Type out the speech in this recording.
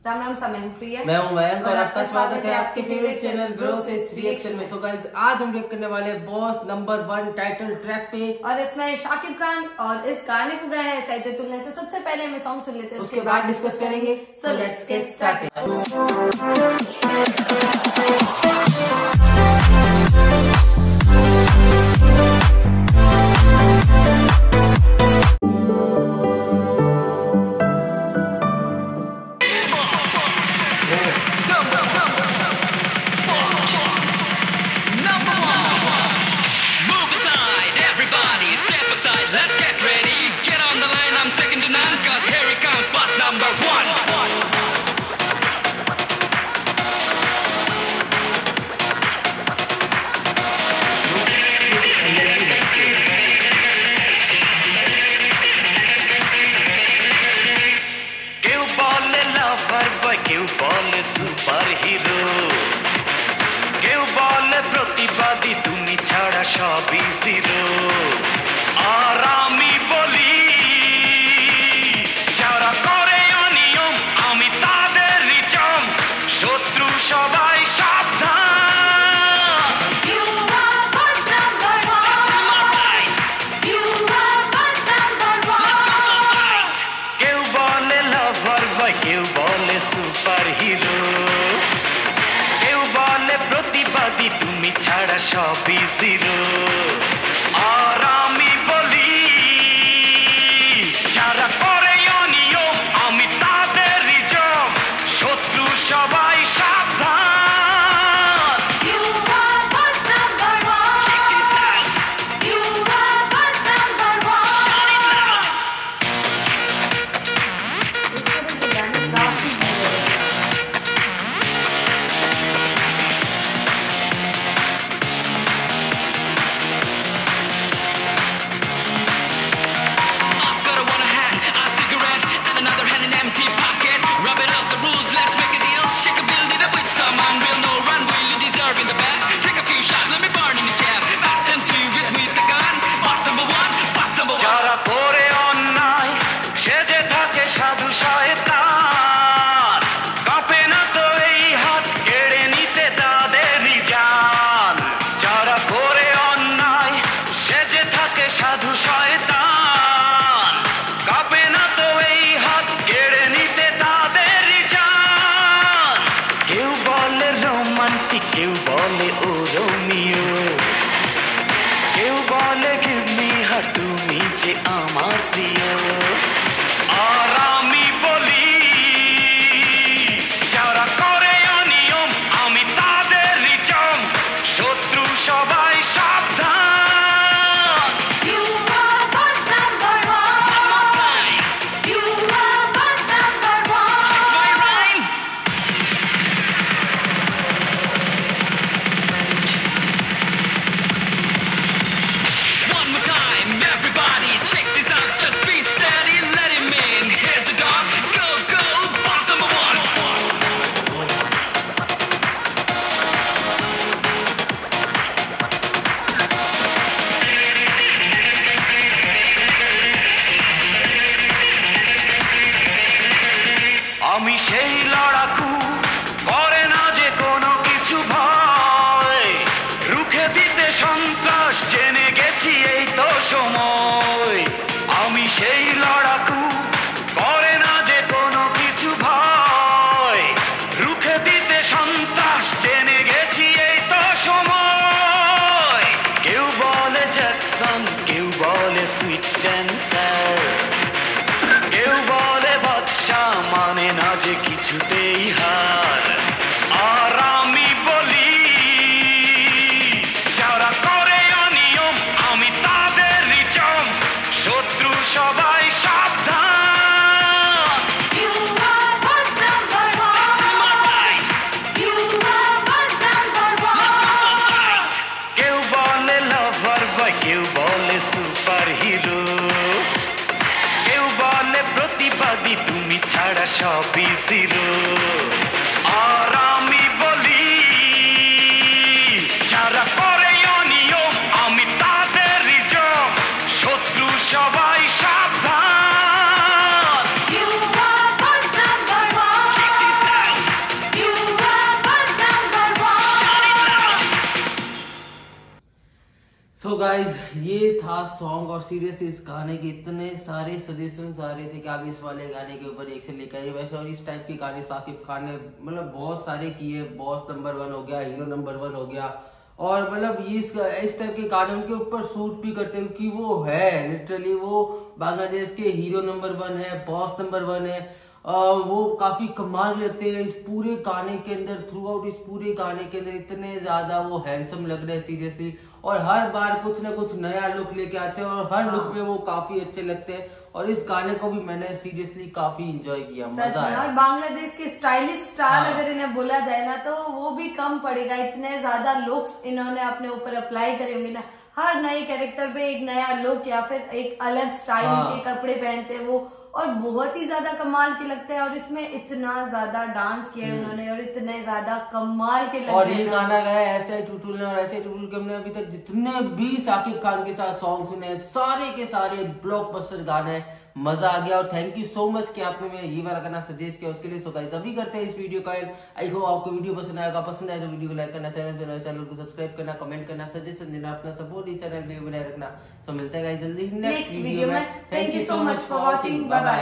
राम राम सा, मैं हूं प्रिया। मैं हूं मयंक और आपका स्वागत है आपके फेवरेट चैनल ब्रो से रिएक्शन में। सो गाइस, आज हम रिएक्ट करने वाले बॉस नंबर 1 टाइटल ट्रैक पे, और इसमें शाकिब खान और इस गाने को गाया है सईद अतुल ने। तो सबसे पहले हमें सॉन्ग सुन लेते हैं, उसके बाद डिस्कस करेंगे। So let's get started. কেউ বলে সুপার হিরো, কেউ বলে প্রতিবাদী, তুমি ছাড়া সবই জিরো। আর আমি বলি যারা করে অনিয়ম, আমি তাদেরই চম, শত্রু সবাই সাবধান। কেউ বলে লাভার বয়, কেউ বলে সুপার হিরো, কেউ বলে প্রতিবাদী, তুমি ছাড়া সবই জিরো। আর আমি বলি যারা করে অনিয়ম, আমি তাদেরই জম, শত্রু সবাই সাবধান। সাধু শয়তান কাঁপে না তো এই হাত, কেড়ে নিতে তাদেরই জান। যারা করে অন্যায় সেজে থাকে সাধু শয়তান, কাঁপে না তো এই হাত, কেড়ে নিতে তাদেরই জান। কেউ বলে রোমান্টিক, কেউ বলে ও রোমিও, কেউ বলে গিভ মি হার্ট, তুমি যে আমার প্রিয়। আর আমি বলি যারা করে অনিয়ম, আমি তাদেরই চম, শত্রু সবাই সাবধান। আমি সেই লড়াকু, করে না যে কোনো কিছু ভয়, রুখে দিতে সন্ত্রাস, জেনে গেছি এই তো সময়। আমি সেই লড়াকু, করে না যে কোনো কিছু ভয়, রুখে দিতে সন্ত্রাস, জেনে গেছি এই তো সময়। কেউ বলে জ্যাকসন, কেউ বলে সুইট ড্যান্সার, কেউ বলে বাদশা, মানে না যে কিছুতেই হার। আর আমি বলি যারা করে অনিয়ম, আমি তাদেরই চম, শত্রু সবাই সাবধান। কেউ বলে লাভার বয়, কেউ বলে সুপার হিরো, কেউ বলে প্রতিবাদী, তুমি ছাড়া সবই জিরো। আর আমি বলি যারা করে অনিয়ম, আমি তাদেরই জম, শত্রু সবাই সাবধান। Check this सो गाइज ये था सॉन्ग और सीरियसली इस गाने के इतने सारे सजेशंस आ रहे थे कि आप इस वाले गाने के ऊपर रिएक्शन लेकर आइए। वैसे और इस टाइप के गाने साकिब खान ने मतलब बहुत सारे किए, बॉस नंबर 1 हो गया, हीरो नंबर 1 हो गया, और मतलब ये इस टाइप के गाने उनके ऊपर शूट भी करते हैं क्योंकि वो है लिटरली वो बांग्लादेश के हीरो नंबर 1 है, बॉस नंबर 1 है। वो काफी कमाल लगते हैं इस पूरे गाने के अंदर, थ्रू आउट इस पूरे गाने के अंदर इतने ज्यादा वो हैंडसम लग रहे हैं सीरियसली, और हर बार कुछ ना कुछ नया लुक लेके आते हैं और हर लुक में वो काफी अच्छे लगते हैं। और इस गाने को भी मैंने सीरियसली काफी एंजॉय किया, मजा आया। और बांग्लादेश के स्टाइलिश स्टार अगर इन्हें बोला जाए ना तो वो भी कम पड़ेगा, इतने ज्यादा लुक्स इन्होंने अपने ऊपर अप्लाई करे होंगे ना। हर नए कैरेक्टर पे एक नया लुक या फिर एक अलग स्टाइल के कपड़े पहनते हैं वो, और बहुत ही ज्यादा कमाल के लगते हैं। और इसमें इतना ज्यादा डांस किया है उन्होंने और इतने ज्यादा कमाल के लगते हैं। और ये गाना गाया ऐसे टुटुल ने, और ऐसे टुटुल के हमने अभी तक जितने भी साकिब खान के साथ सॉन्ग सुने सारे के सारे ब्लॉकबस्टर गाने, मजा आ गया। और थैंक यू सो मच कि आपने मैं ये वाला गाना सजेस्ट किया, उसके लिए सो गाइस अभी करते हैं इस वीडियो का एंड। आई होप आपको वीडियो पसंद आएगा, पसंद आए तो वीडियो को लाइक करना, चैनल को सब्सक्राइब करना, कमेंट करना, सजेशन देना, अपना सपोर्ट इस चैनल पे बनाए रखना। तो मिलते हैं गाइस जल्दी नेक्स्ट वीडियो में। Thank you so much for watching, bye bye.